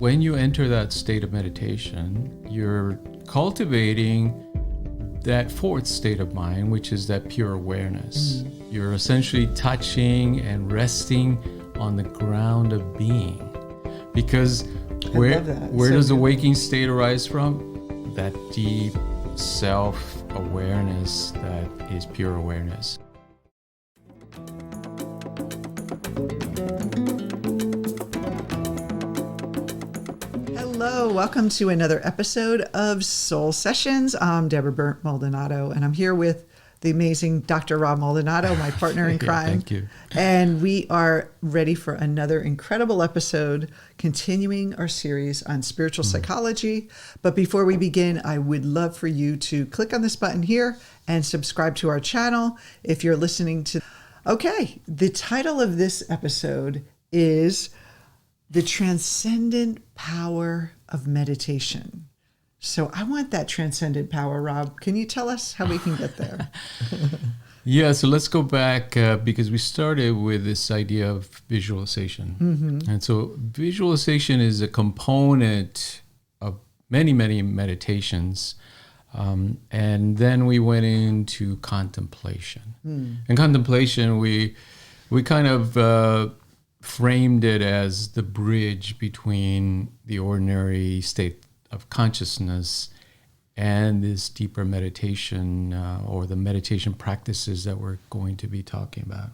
when you enter that state of meditation, you're cultivating that fourth state of mind, which is that pure awareness. You're essentially touching and resting on the ground of being. Because where does the waking state arise from? That deep self-awareness that is pure awareness. Hello, welcome to another episode of Soul Sessions. I'm Deborah Burnt Maldonado, and I'm here with the amazing Dr. Rob Maldonado, my partner in crime. Thank you. And we are ready for another incredible episode, continuing our series on spiritual psychology. But before we begin, I would love for you to click on this button here and subscribe to our channel if you're listening to. Okay, the title of this episode is The Transcendent Power of Meditation. So I want that transcendent power, Rob. Can you tell us how we can get there? Yeah, so let's go back because we started with this idea of visualization. And so visualization is a component of many, many meditations. And then we went into contemplation. And contemplation, we kind of framed it as the bridge between the ordinary state of consciousness and this deeper meditation or the meditation practices that we're going to be talking about.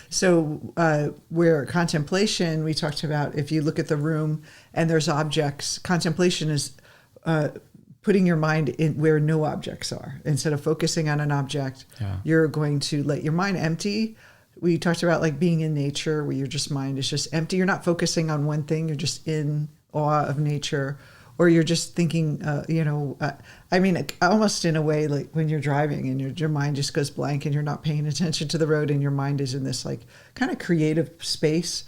So where contemplation, we talked about if you look at the room and there's objects, contemplation is putting your mind in where no objects are. Instead of focusing on an object, you're going to let your mind empty. We talked about like being in nature where your mind is just empty. You're not focusing on one thing. You're just in awe of nature. Or you're just thinking, almost in a way like when you're driving and your mind just goes blank and you're not paying attention to the road and your mind is in this like kind of creative space.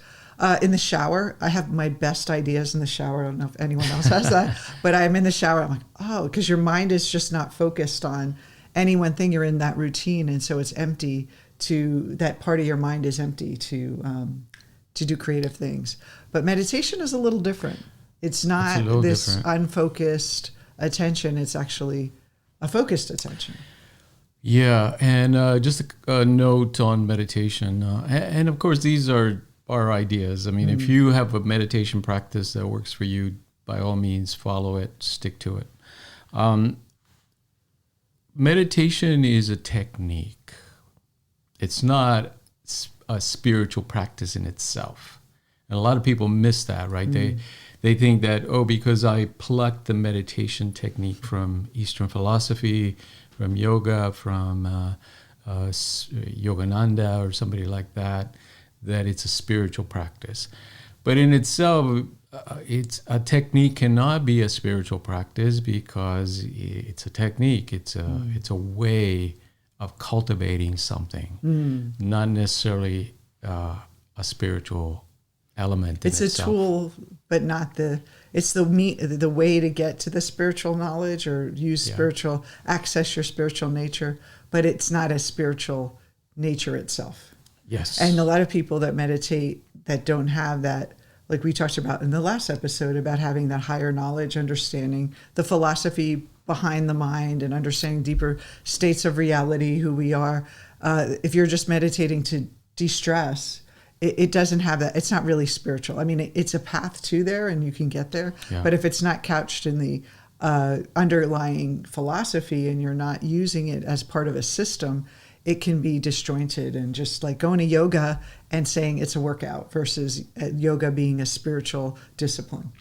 In the shower, I have my best ideas in the shower. I don't know if anyone else has that, but I'm in the shower. I'm like, because your mind is just not focused on any one thing. You're in that routine. And so it's empty that part of your mind is empty to do creative things. But meditation is a little different. It's not this different, unfocused attention. It's actually a focused attention. Yeah, and just a note on meditation. And of course, these are our ideas. I mean, if you have a meditation practice that works for you, by all means, follow it, stick to it. Meditation is a technique. It's not a spiritual practice in itself. And a lot of people miss that, right? They think that, because I plucked the meditation technique from Eastern philosophy, from yoga, from Yogananda or somebody like that it's a spiritual practice. But in itself, it's a technique cannot be a spiritual practice because it's a technique. It's a way of cultivating something, not necessarily a spiritual element. It's a tool, but not it's the way to get to the spiritual knowledge or access your spiritual nature, but it's not a spiritual nature itself. Yes. And a lot of people that meditate that don't have that, like we talked about in the last episode about having that higher knowledge, understanding the philosophy behind the mind and understanding deeper states of reality, who we are. If you're just meditating to de-stress, it doesn't have that. It's not really spiritual. I mean, it's a path to there and you can get there. Yeah. But if it's not couched in the underlying philosophy and you're not using it as part of a system, it can be disjointed and just like going to yoga and saying it's a workout versus yoga being a spiritual discipline.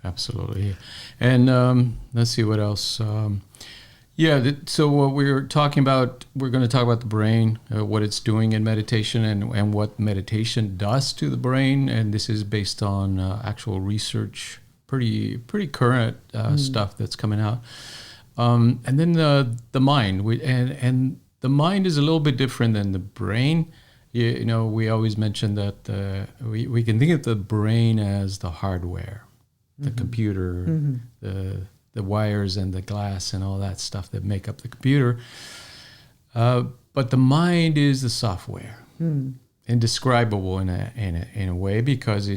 Absolutely. And let's see what else. So what we're talking about, we're going to talk about the brain, what it's doing in meditation and what meditation does to the brain. And this is based on actual research, pretty current stuff that's coming out. And then the mind. And the mind is a little bit different than the brain. You know, we always mention that we can think of the brain as the hardware, the computer, the wires and the glass and all that stuff that make up the computer. But the mind is the software, indescribable in a way because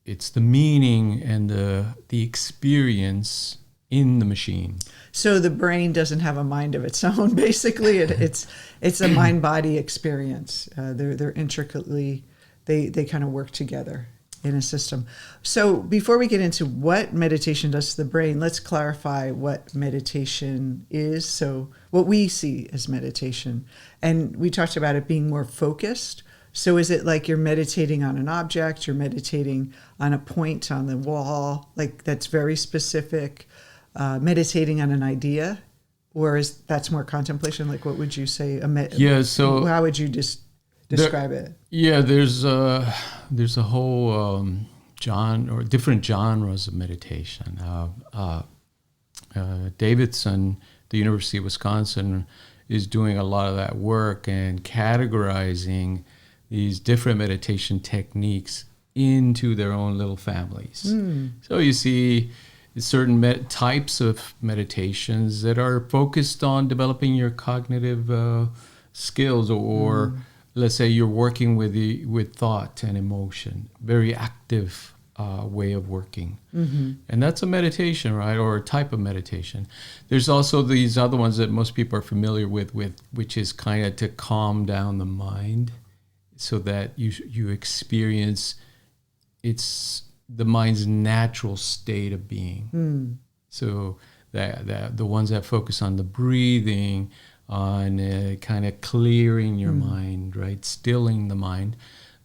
it's the meaning and the experience in the machine. So the brain doesn't have a mind of its own. Basically, it's a mind-body experience. They're intricately, they kind of work together in a system. So before we get into what meditation does to the brain, let's clarify what meditation is. So what we see as meditation, and we talked about it being more focused. So is it like you're meditating on an object, you're meditating on a point on the wall, like that's very specific, meditating on an idea, or is that's more contemplation? Like what would you say? So how would you just describe it? Yeah, there's a whole different genres of meditation. Davidson, the University of Wisconsin, is doing a lot of that work and categorizing these different meditation techniques into their own little families. So you see certain types of meditations that are focused on developing your cognitive skills, or let's say you're working with thought and emotion, very active way of working. And that's a meditation, right? Or a type of meditation. There's also these other ones that most people are familiar with which is kind of to calm down the mind so that you experience the mind's natural state of being. So that the ones that focus on the breathing, on kind of clearing your mind, right, stilling the mind,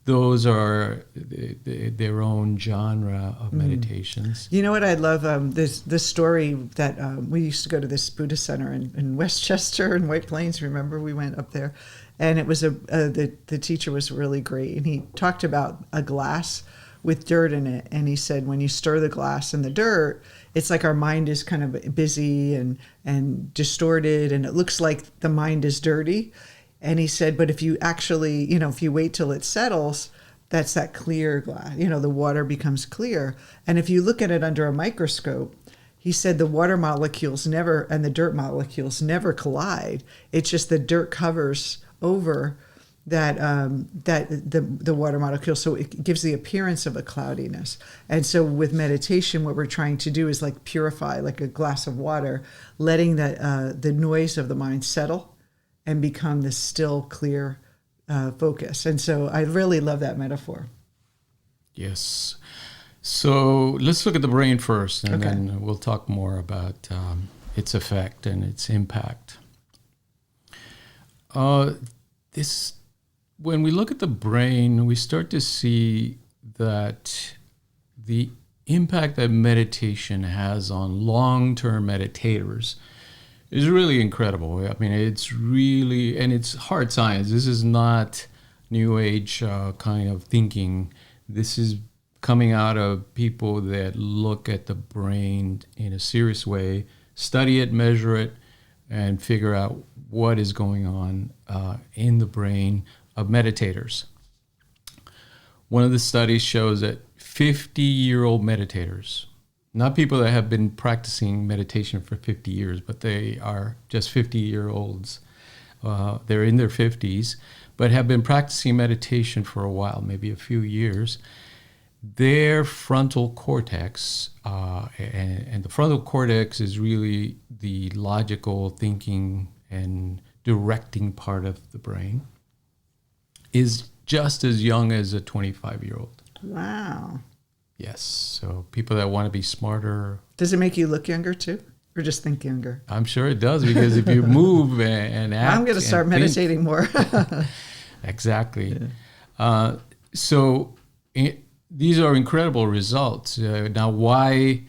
those are their own genre of meditations. You know what I love? This story that we used to go to this Buddhist center in Westchester and White Plains. Remember, we went up there, and it was the teacher was really great, and he talked about a glass with dirt in it, and he said when you stir the glass in the dirt, it's like our mind is kind of busy and distorted, and it looks like the mind is dirty. And he said, but if you actually, if you wait till it settles, that's that clear glass, the water becomes clear. And if you look at it under a microscope, he said the water molecules and the dirt molecules never collide. It's just the dirt covers over that the water molecule, so it gives the appearance of a cloudiness. And so with meditation, what we're trying to do is like purify, like a glass of water, letting the noise of the mind settle and become this still, clear focus. And so I really love that metaphor. Yes. So let's look at the brain first, and then we'll talk more about its effect and its impact. When we look at the brain, we start to see that the impact that meditation has on long-term meditators is really incredible. I mean, it's really, and it's hard science. This is not New Age kind of thinking. This is coming out of people that look at the brain in a serious way, study it, measure it, and figure out what is going on in the brain of meditators. One of the studies shows that 50-year-old meditators, not people that have been practicing meditation for 50 years, but they are just 50-year-olds. They're in their 50s, but have been practicing meditation for a while, maybe a few years. Their frontal cortex, and the frontal cortex is really the logical thinking and directing part of the brain, is just as young as a 25-year-old. Wow. Yes. So people that want to be smarter. Does it make you look younger too? Or just think younger? I'm sure it does, because if you move and act. I'm going to start meditating more. Exactly. Yeah. These are incredible results. Now, why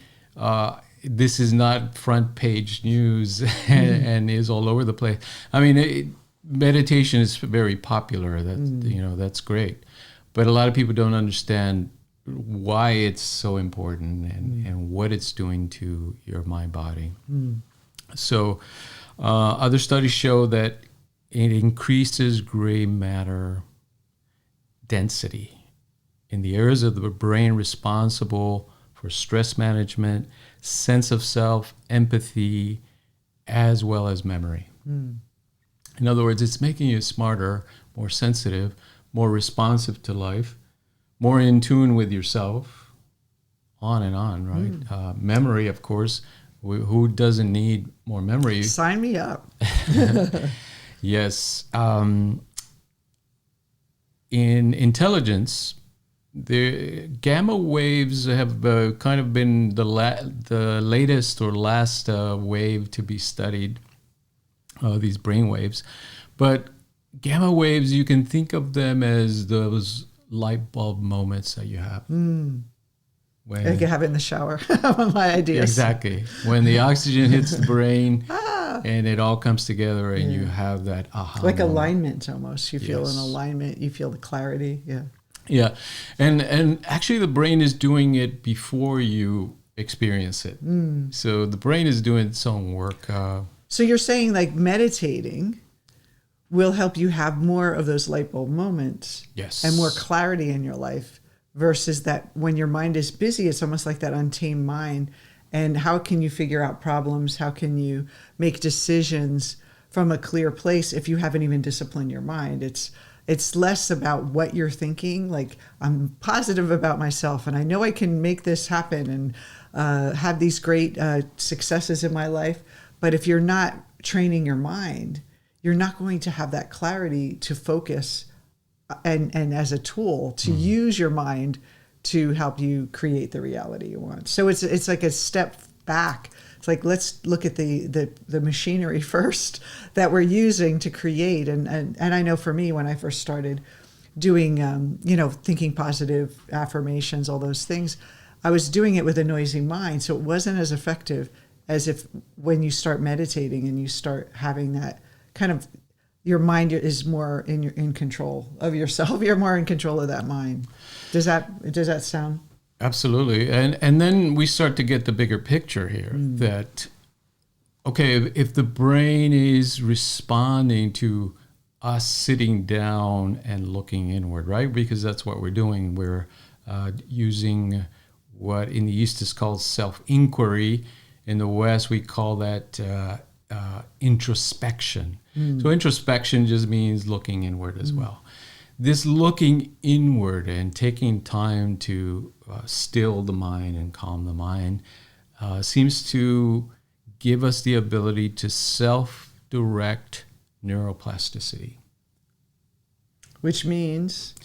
this is not front page news and is all over the place. I mean, meditation is very popular. That's great. But a lot of people don't understand why it's so important and what it's doing to your mind body. So other studies show that it increases gray matter density in the areas of the brain responsible for stress management, sense of self, empathy, as well as memory. In other words, it's making you smarter, more sensitive, more responsive to life, more in tune with yourself, on and on, right? Memory, of course. Who doesn't need more memory? Sign me up. Yes. In intelligence, the gamma waves have kind of been the latest or last wave to be studied, these brain waves. But gamma waves, you can think of them as those light bulb moments that you have. When, I can have it in the shower. My ideas. Exactly. When the oxygen hits the brain and it all comes together and you have that aha like moment. alignment almost. You feel an alignment. You feel the clarity. Yeah. Yeah. And actually the brain is doing it before you experience it. So the brain is doing its own work. So you're saying like meditating will help you have more of those light bulb moments. Yes. And more clarity in your life. Versus that when your mind is busy, it's almost like that untamed mind. And how can you figure out problems? How can you make decisions from a clear place if you haven't even disciplined your mind? It's less about what you're thinking. Like, I'm positive about myself and I know I can make this happen and have these great successes in my life. But if you're not training your mind, you're not going to have that clarity to focus and as a tool to use your mind to help you create the reality you want. So it's like a step back. It's like, let's look at the machinery first that we're using to create. And I know for me, when I first started doing, thinking positive affirmations, all those things, I was doing it with a noisy mind. So it wasn't as effective as if when you start meditating and you start having that kind of, your mind is more in control of yourself. You're more in control of that mind. Does that sound? Absolutely. And then we start to get the bigger picture here that, okay, if the brain is responding to us sitting down and looking inward, right? Because that's what we're doing. We're using what in the East is called self-inquiry. In the West, we call that introspection. So introspection just means looking inward as well. This looking inward and taking time to still the mind and calm the mind seems to give us the ability to self-direct neuroplasticity. Which means?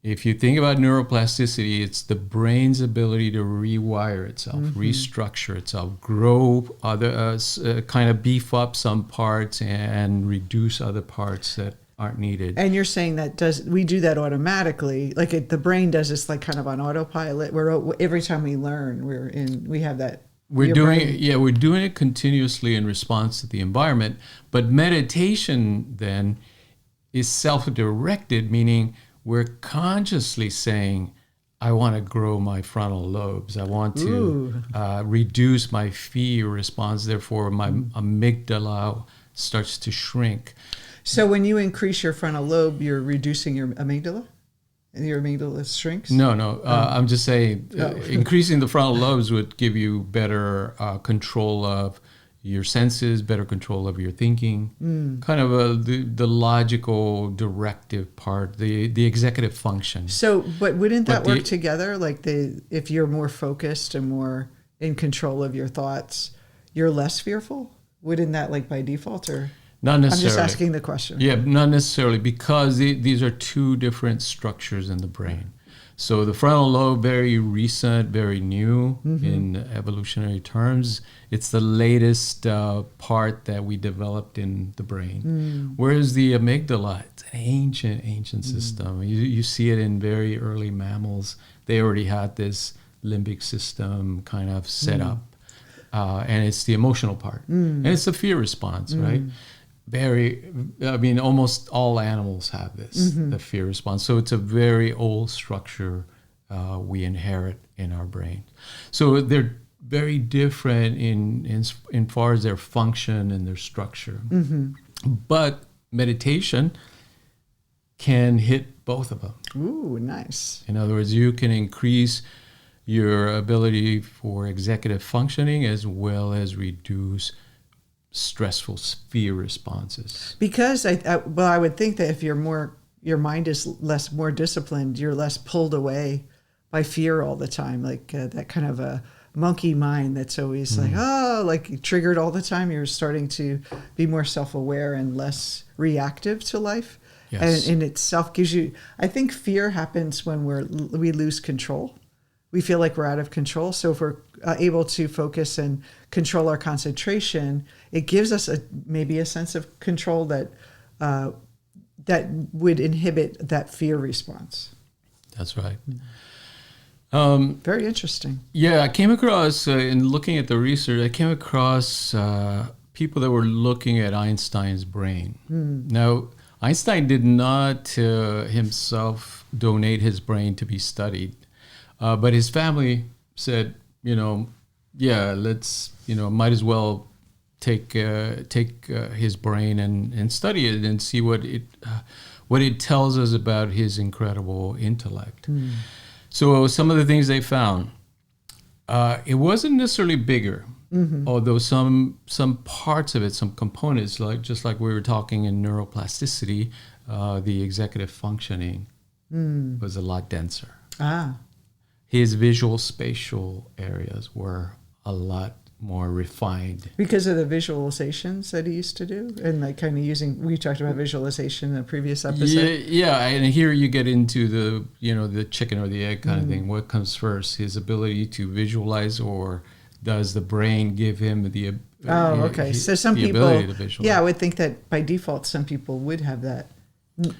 If you think about neuroplasticity, it's the brain's ability to rewire itself, restructure itself, grow other, kind of beef up some parts and reduce other parts that aren't needed. And you're saying that we do that automatically, like the brain does this like kind of on autopilot. Where every time we learn, we have that. We're doing it continuously in response to the environment. But meditation then is self-directed, meaning we're consciously saying, I want to grow my frontal lobes. I want to reduce my fear response. Therefore, my amygdala starts to shrink. So when you increase your frontal lobe, you're reducing your amygdala? And your amygdala shrinks? No. I'm just saying increasing the frontal lobes would give you better control of your senses, better control of your thinking, kind of the logical directive part, the executive function. So, but wouldn't that work together? Like if you're more focused and more in control of your thoughts, you're less fearful? Wouldn't that like by default or? Not necessarily. I'm just asking the question. Yeah, not necessarily, because these are two different structures in the brain. So the frontal lobe, very recent, very new in evolutionary terms. It's the latest part that we developed in the brain. Whereas the amygdala, it's an ancient system. You see it in very early mammals. They already had this limbic system kind of set up. And it's the emotional part. And it's the fear response, right? Almost all animals have this, the fear response. So it's a very old structure we inherit in our brain. So they're very different in far as their function and their structure. But meditation can hit both of them. Ooh, nice. In other words, you can increase your ability for executive functioning as well as reduce stressful fear responses. Because I would think that if your mind is more disciplined, you're less pulled away by fear all the time, like that kind of a monkey mind that's always like, oh, like triggered all the time. You're starting to be more self-aware and less reactive to life. Yes. And in itself gives you, I think fear happens when we lose control. We feel like we're out of control. So if we're able to focus and control our concentration, it gives us maybe a sense of control that that would inhibit that fear response. That's right. Very interesting. Yeah, I came across, in looking at the research, I came across people that were looking at Einstein's brain. Now, Einstein did not himself donate his brain to be studied, but his family said, yeah, let's, might as well take his brain and study it and see what it tells us about his incredible intellect. So some of the things they found, it wasn't necessarily bigger, although some parts of it, some components, just like we were talking in neuroplasticity, the executive functioning was a lot denser. His visual spatial areas were a lot more refined. Because of the visualizations that he used to do? And like kind of we talked about visualization in a previous episode. Yeah, and here you get into the chicken or the egg kind of thing. What comes first, his ability to visualize, or does the brain give him the so some people, ability to visualize? Yeah, I would think that by default some people would have that.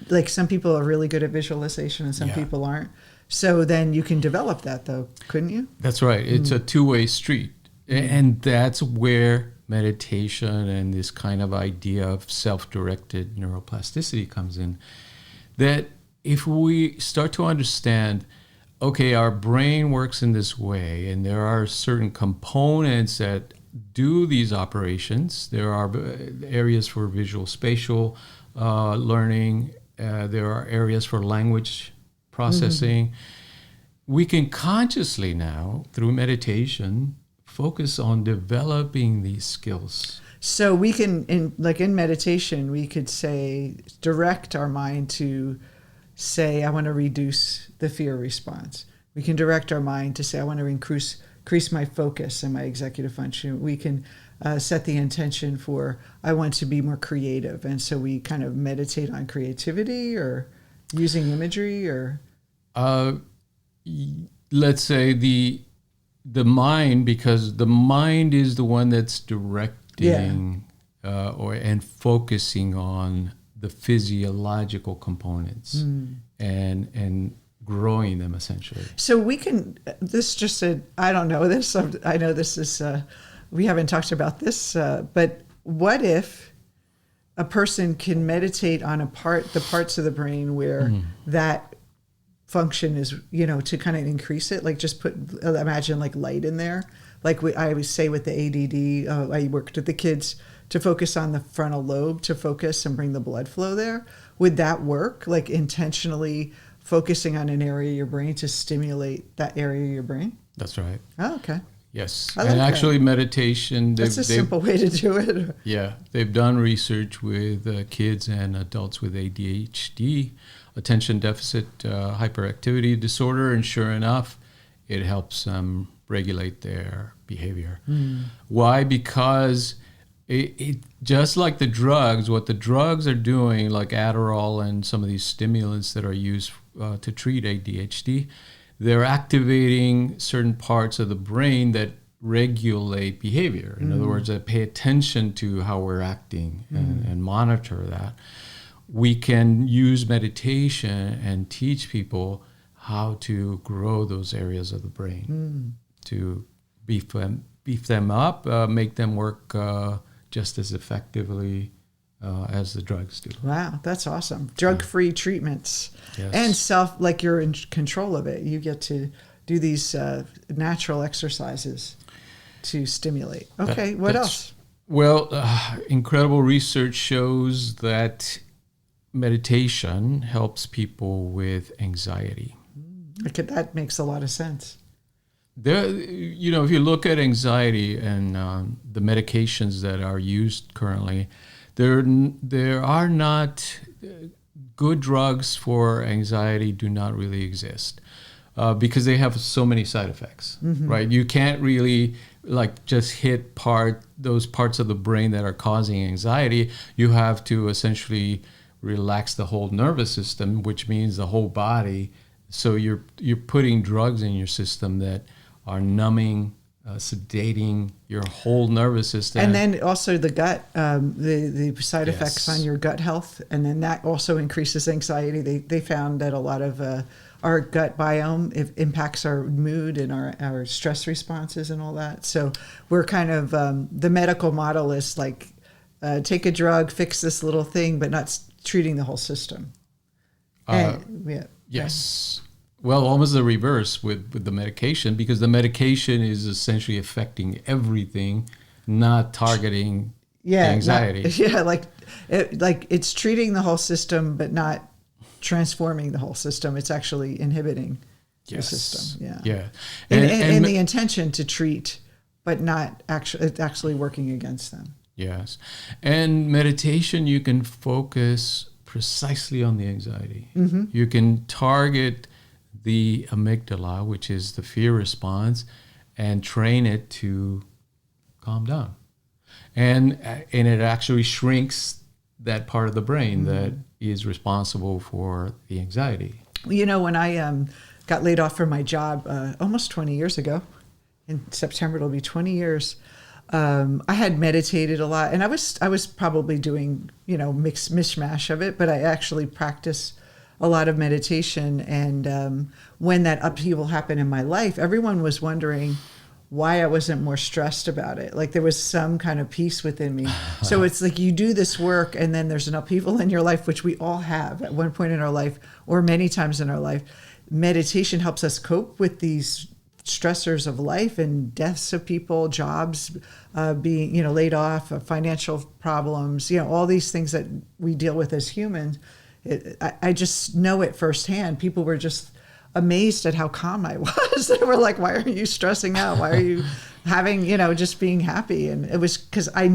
Like some people are really good at visualization and some people aren't. So then you can develop that though, couldn't you? That's right. It's a two-way street. And that's where meditation and this kind of idea of self-directed neuroplasticity comes in. That if we start to understand, okay, our brain works in this way, and there are certain components that do these operations. There are areas for visual spatial learning. There are areas for language processing. We can consciously now, through meditation, focus on developing these skills. So we can, in meditation, we could say, direct our mind to say, I want to reduce the fear response. We can direct our mind to say, I want to increase my focus and my executive function. We can set the intention for, I want to be more creative. And so we kind of meditate on creativity or using imagery or... let's say the mind, because the mind is the one that's directing and focusing on the physiological components and growing them essentially. So we can, I don't know this, I know this is, we haven't talked about this, but what if a person can meditate on the parts of the brain where that function is, to kind of increase it, like just imagine like light in there. Like I always say with the ADD, I worked with the kids to focus on the frontal lobe, to focus and bring the blood flow there. Would that work? Like intentionally focusing on an area of your brain to stimulate that area of your brain? That's right. Oh, okay. Yes. And actually meditation... That's a simple way to do it. Yeah. They've done research with kids and adults with ADHD, attention deficit hyperactivity disorder, and sure enough, it helps them regulate their behavior. Why? Because it just like the drugs, what the drugs are doing, like Adderall and some of these stimulants that are used to treat ADHD, they're activating certain parts of the brain that regulate behavior. In other words, that pay attention to how we're acting and monitor that. We can use meditation and teach people how to grow those areas of the brain, to beef them up, make them work just as effectively as the drugs do. Wow, that's awesome. Drug-free treatments. Yes. And like you're in control of it. You get to do these natural exercises to stimulate. Okay, what else? Well, incredible research shows that meditation helps people with anxiety. That makes a lot of sense. There, if you look at anxiety and the medications that are used currently, there are not good drugs for anxiety. Do not really exist. because they have so many side effects, right? You can't really like just hit those parts of the brain that are causing anxiety. You have to essentially relax the whole nervous system, which means the whole body. So you're putting drugs in your system that are numbing, sedating your whole nervous system. And then also the gut, the side effects on your gut health, and then that also increases anxiety. They found that a lot of our gut biome impacts our mood and our stress responses and all that. So we're kind of, the medical model is like, take a drug, fix this little thing, but not treating the whole system. Yes. Well, almost the reverse with the medication, because the medication is essentially affecting everything, not targeting anxiety. Like it's treating the whole system, but not transforming the whole system. It's actually inhibiting the system. Yeah. And the intention to treat, but not actually working against them. Yes. And meditation, you can focus precisely on the anxiety. You can target the amygdala, which is the fear response, and train it to calm down. And it actually shrinks that part of the brain that is responsible for the anxiety. You know, when I got laid off from my job almost 20 years ago, in September it'll be 20 years, I had meditated a lot, and I was probably doing, mishmash of it, but I actually practiced a lot of meditation. And when that upheaval happened in my life, everyone was wondering why I wasn't more stressed about it. Like there was some kind of peace within me. So it's like you do this work and then there's an upheaval in your life, which we all have at one point in our life or many times in our life. Meditation helps us cope with these stressors of life and deaths of people, jobs being, laid off, financial problems, all these things that we deal with as humans. I just know it firsthand. People were just amazed at how calm I was. They were like, why are you stressing out? Why are you having, just being happy? And it was because I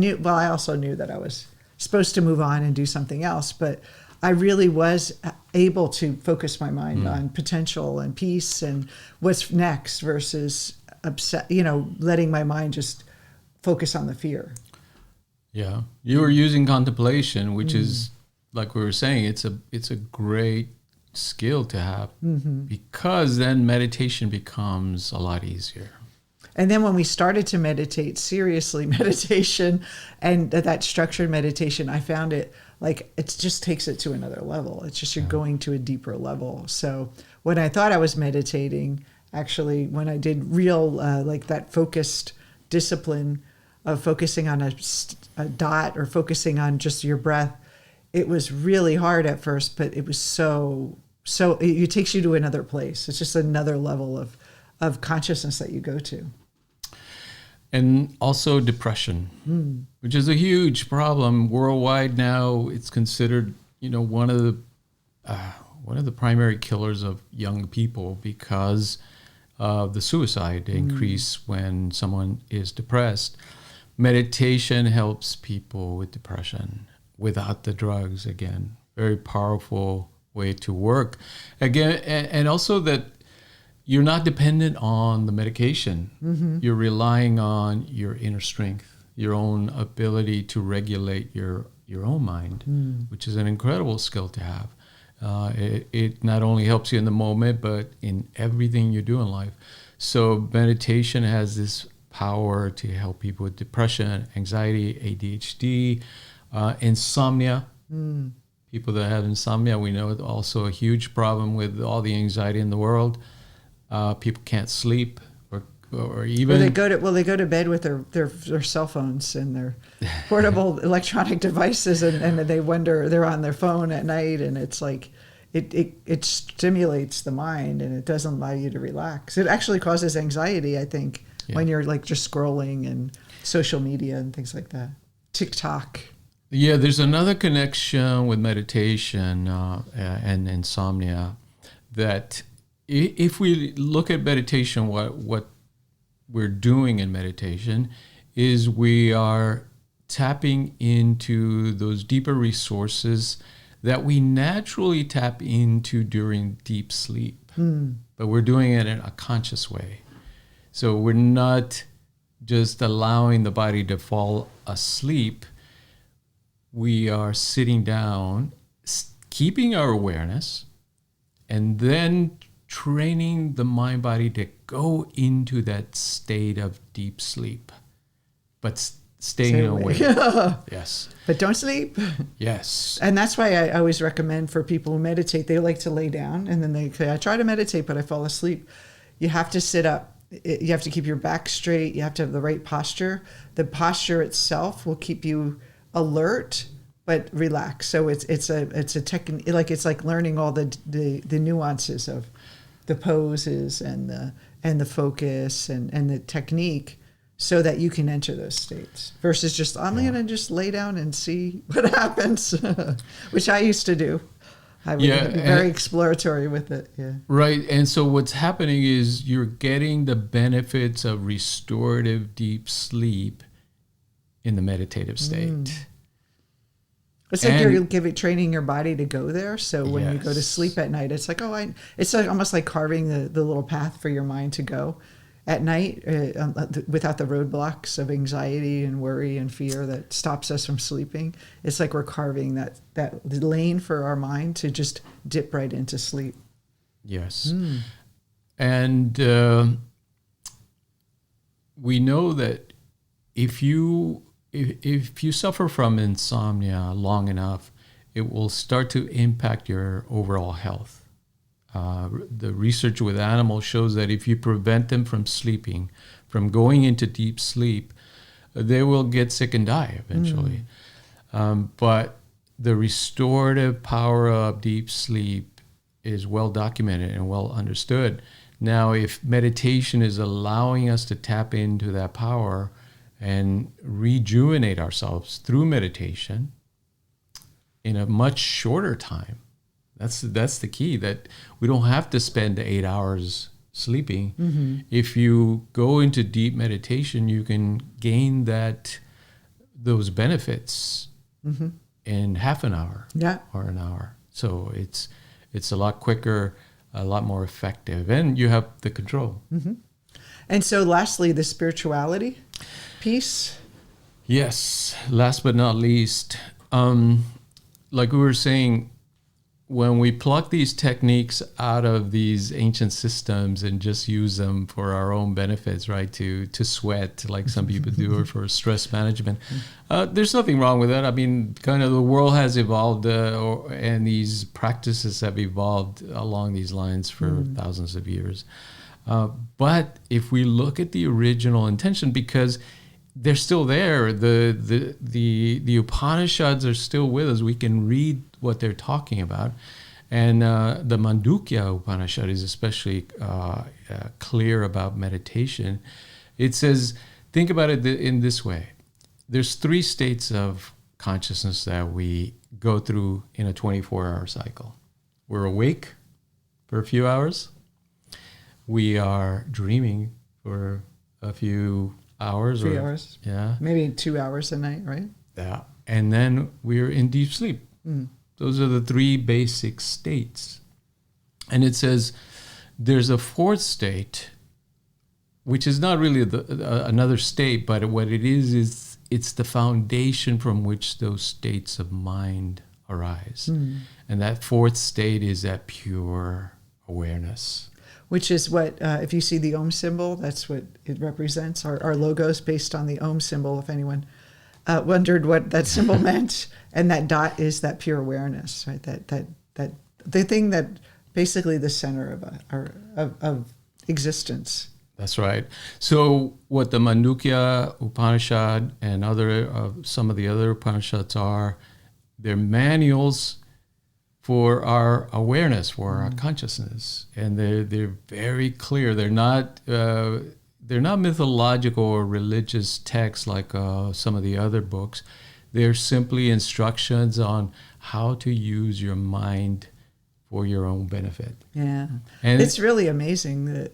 also knew that I was supposed to move on and do something else, but I really was able to focus my mind on potential and peace and what's next versus letting my mind just focus on the fear. Yeah. You were using contemplation, which is, like we were saying, it's a great skill to have because then meditation becomes a lot easier. And then when we started to meditate, seriously meditation and that structured meditation, I found it like it just takes it to another level. It's just you're going to a deeper level. So when I thought I was meditating, actually when I did real like that focused discipline of focusing on a dot or focusing on just your breath, it was really hard at first, but it was so it takes you to another place. It's just another level of consciousness that you go to. And also depression, which is a huge problem worldwide now. It's considered, one of the primary killers of young people because of the suicide increase when someone is depressed. Meditation helps people with depression without the drugs. Again, very powerful way to work. Again, and also that you're not dependent on the medication. You're relying on your inner strength, your own ability to regulate your own mind, which is an incredible skill to have. It not only helps you in the moment, but in everything you do in life. So meditation has this power to help people with depression, anxiety, ADHD, insomnia. People that have insomnia, we know it's also a huge problem with all the anxiety in the world. People can't sleep, or even they go to bed with their cell phones and their portable electronic devices, and they wonder they're on their phone at night, and it's like it stimulates the mind and it doesn't allow you to relax. It actually causes anxiety, I think, when you're like just scrolling and social media and things like that. TikTok. Yeah, there's another connection with meditation and insomnia that. If we look at meditation, what we're doing in meditation is we are tapping into those deeper resources that we naturally tap into during deep sleep. But we're doing it in a conscious way. So we're not just allowing the body to fall asleep. We are sitting down, keeping our awareness, and then training the mind body to go into that state of deep sleep, but staying awake. Yes. But don't sleep. Yes. And that's why I always recommend for people who meditate, they like to lay down and then they say, I try to meditate, but I fall asleep. You have to sit up. You have to keep your back straight. You have to have the right posture. The posture itself will keep you alert, but relax. So it's a technique, like it's like learning all the nuances of the poses and the focus and the technique, so that you can enter those states versus just I'm gonna just lay down and see what happens, which I used to do. I would be very exploratory with it. Yeah. Right. And so what's happening is you're getting the benefits of restorative deep sleep in the meditative state. It's like you're training your body to go there. So when you go to sleep at night, it's like, it's like almost like carving the little path for your mind to go at night without the roadblocks of anxiety and worry and fear that stops us from sleeping. It's like we're carving that lane for our mind to just dip right into sleep. Yes. And we know that if you suffer from insomnia long enough, it will start to impact your overall health. The research with animals shows that if you prevent them from sleeping, from going into deep sleep, they will get sick and die eventually. But the restorative power of deep sleep is well documented and well understood. Now, if meditation is allowing us to tap into that power and rejuvenate ourselves through meditation in a much shorter time, that's the key, that we don't have to spend 8 hours sleeping. If you go into deep meditation, you can gain those benefits in half an hour or an hour. So it's a lot quicker, a lot more effective, and you have the control. And so lastly, the spirituality piece. Yes. Last but not least, like we were saying, when we pluck these techniques out of these ancient systems and just use them for our own benefits, right, to sweat like some people do, or for stress management, there's nothing wrong with that. I mean, kind of the world has evolved and these practices have evolved along these lines for thousands of years. But if we look at the original intention, because they're still there, the Upanishads are still with us. We can read what they're talking about. And the Mandukya Upanishad is especially clear about meditation. It says, think about it in this way. There's 3 states of consciousness that we go through in a 24-hour cycle. We're awake for a few hours. We are dreaming for a few hours. 3 hours. Yeah. Maybe 2 hours a night, right? Yeah. And then we're in deep sleep. Those are the 3 basic states. And it says there's a 4th state, which is not really another state, but what it is it's the foundation from which those states of mind arise. And that 4th state is that pure awareness. Which is what, if you see the Om symbol, that's what it represents. Our logo's based on the Om symbol, if anyone wondered what that symbol meant. And that dot is that pure awareness, right? That the thing that basically the center of existence. That's right. So what the Mandukya Upanishad and some of the other Upanishads are, they're manuals for our awareness, for our consciousness, and they're very clear. They're not mythological or religious texts like some of the other books. They're simply instructions on how to use your mind for your own benefit. Yeah, and it's really amazing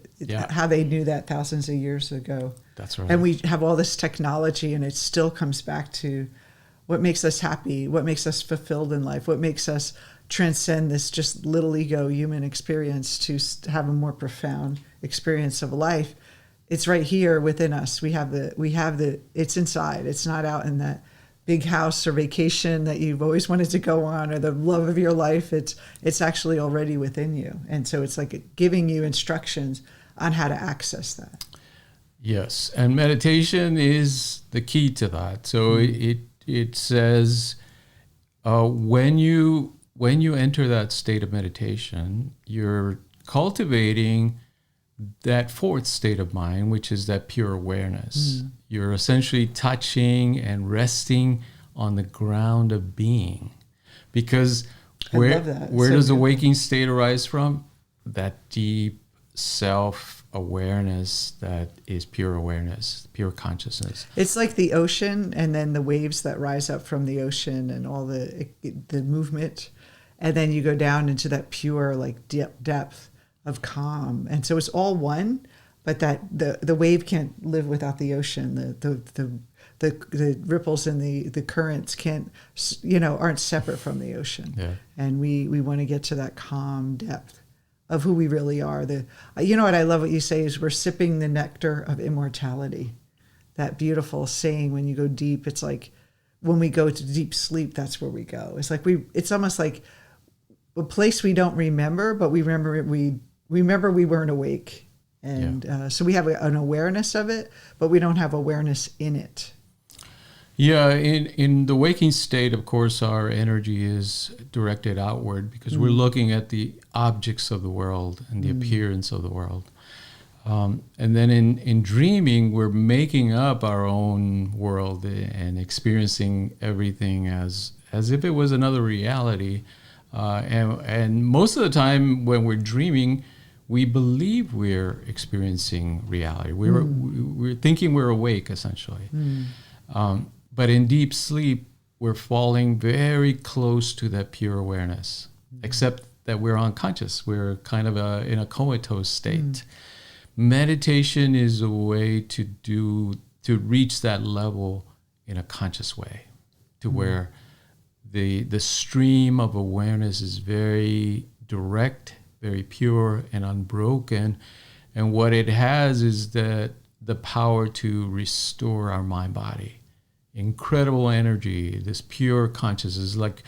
how they knew that thousands of years ago. That's right. And we have all this technology, and it still comes back to what makes us happy, what makes us fulfilled in life, what makes us transcend this just little ego human experience to have a more profound experience of life. It's right here within us. We have the, it's inside. It's not out in that big house or vacation that you've always wanted to go on, or the love of your life. It's actually already within you. And so it's like giving you instructions on how to access that. Yes, and meditation is the key to that. So it says when you enter that state of meditation, you're cultivating that fourth state of mind, which is that pure awareness. You're essentially touching and resting on the ground of being. Because where does the waking state arise from? That deep self-awareness that is pure awareness, pure consciousness. It's like the ocean, and then the waves that rise up from the ocean and all the movement. And then you go down into that pure like depth of calm. And so it's all one, but that the wave can't live without the ocean. The ripples and the currents aren't separate from the ocean. Yeah. And we want to get to that calm depth of who we really are. What I love what you say is we're sipping the nectar of immortality. That beautiful saying, when you go deep, it's like when we go to deep sleep, that's where we go. It's like it's almost like a place we don't remember, but we remember we weren't awake. And so we have an awareness of it, but we don't have awareness in it. Yeah, in the waking state, of course, our energy is directed outward because we're looking at the objects of the world and the appearance of the world. And then in dreaming, we're making up our own world and experiencing everything as if it was another reality. And most of the time when we're dreaming, we believe we're experiencing reality. We're thinking we're awake, essentially. But in deep sleep, we're falling very close to that pure awareness, except that we're unconscious. We're kind of in a comatose state. Meditation is a way to reach that level in a conscious way, to where the stream of awareness is very direct, very pure and unbroken. And what it has is the power to restore our mind-body. Incredible energy, this pure consciousness, like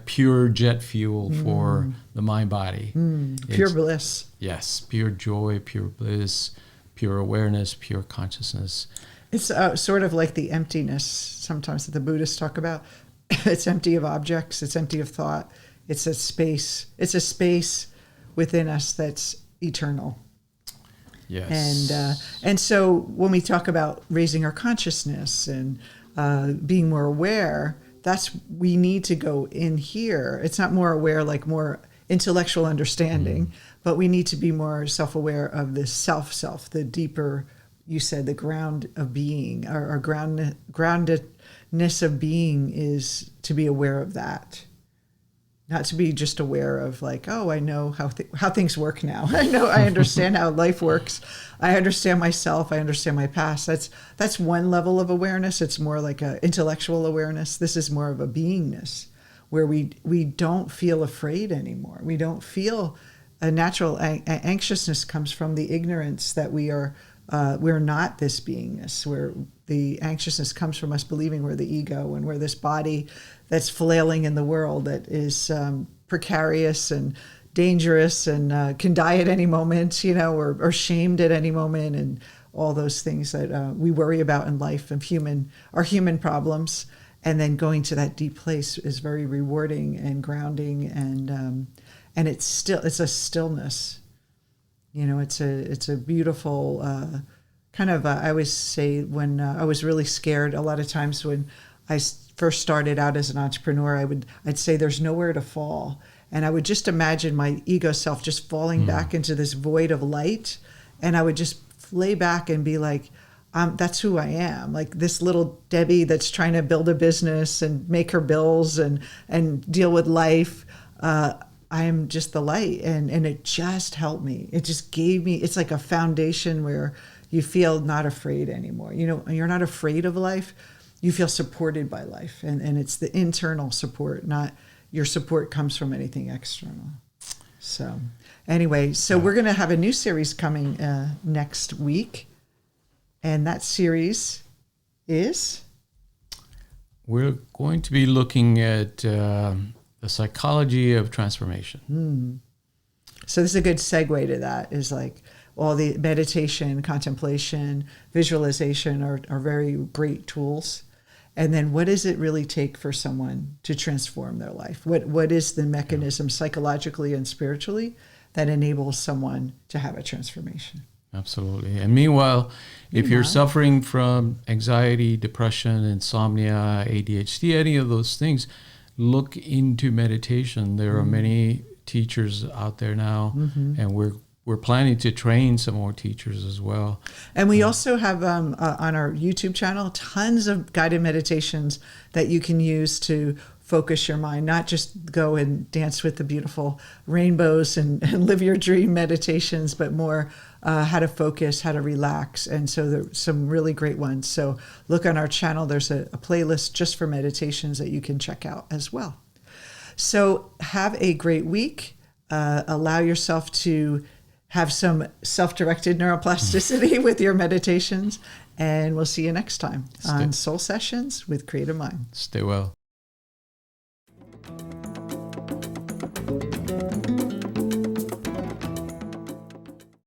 pure jet fuel for the mind-body. Pure bliss. Yes, pure joy, pure bliss, pure awareness, pure consciousness. It's sort of like the emptiness sometimes that the Buddhists talk about. It's empty of objects. It's empty of thought. It's a space. It's a space within us that's eternal. Yes. And so when we talk about raising our consciousness and being more aware, we need to go in here. It's not more aware, like more intellectual understanding, but we need to be more self-aware of the self, the deeper, you said, the ground of being. Our groundedness of being is to be aware of that. Not to be just aware of like, oh, I know how things work now. I understand how life works. I understand myself. I understand my past. That's one level of awareness. It's more like a intellectual awareness. This is more of a beingness where we don't feel afraid anymore. We don't feel a natural anxiousness comes from the ignorance that we're not this beingness, where the anxiousness comes from us believing we're the ego and we're this body that's flailing in the world, that is precarious and dangerous and can die at any moment, or shamed at any moment, and all those things that we worry about in life and our human problems. And then going to that deep place is very rewarding and grounding, and it's a stillness. It's a beautiful kind of. I always say when I was really scared, a lot of times when I first started out as an entrepreneur, I'd say there's nowhere to fall, and I would just imagine my ego self just falling back into this void of light, and I would just lay back and be like, that's who I am, like this little Debbie that's trying to build a business and make her bills and deal with life. I am just the light, and it just helped me. It just gave me. It's like a foundation where you feel not afraid anymore. You're not afraid of life. you feel supported by life, and it's the internal support, not your support comes from anything external. So anyway, so we're going to have a new series coming next week, and that series is? We're going to be looking at the psychology of transformation. So this is a good segue to that, is like all the meditation, contemplation, visualization are very great tools. And then what does it really take for someone to transform their life? What is the mechanism psychologically and spiritually that enables someone to have a transformation? Absolutely. And meanwhile, if you're suffering from anxiety, depression, insomnia, ADHD, any of those things, look into meditation. There are many teachers out there now, and we're planning to train some more teachers as well. And we also have on our YouTube channel tons of guided meditations that you can use to focus your mind, not just go and dance with the beautiful rainbows and live your dream meditations, but more how to focus, how to relax. And so there's some really great ones. So look on our channel. There's a playlist just for meditations that you can check out as well. So have a great week. Allow yourself to have some self-directed neuroplasticity with your meditations. And we'll see you next time on Soul Sessions with Creative Mind. Stay well.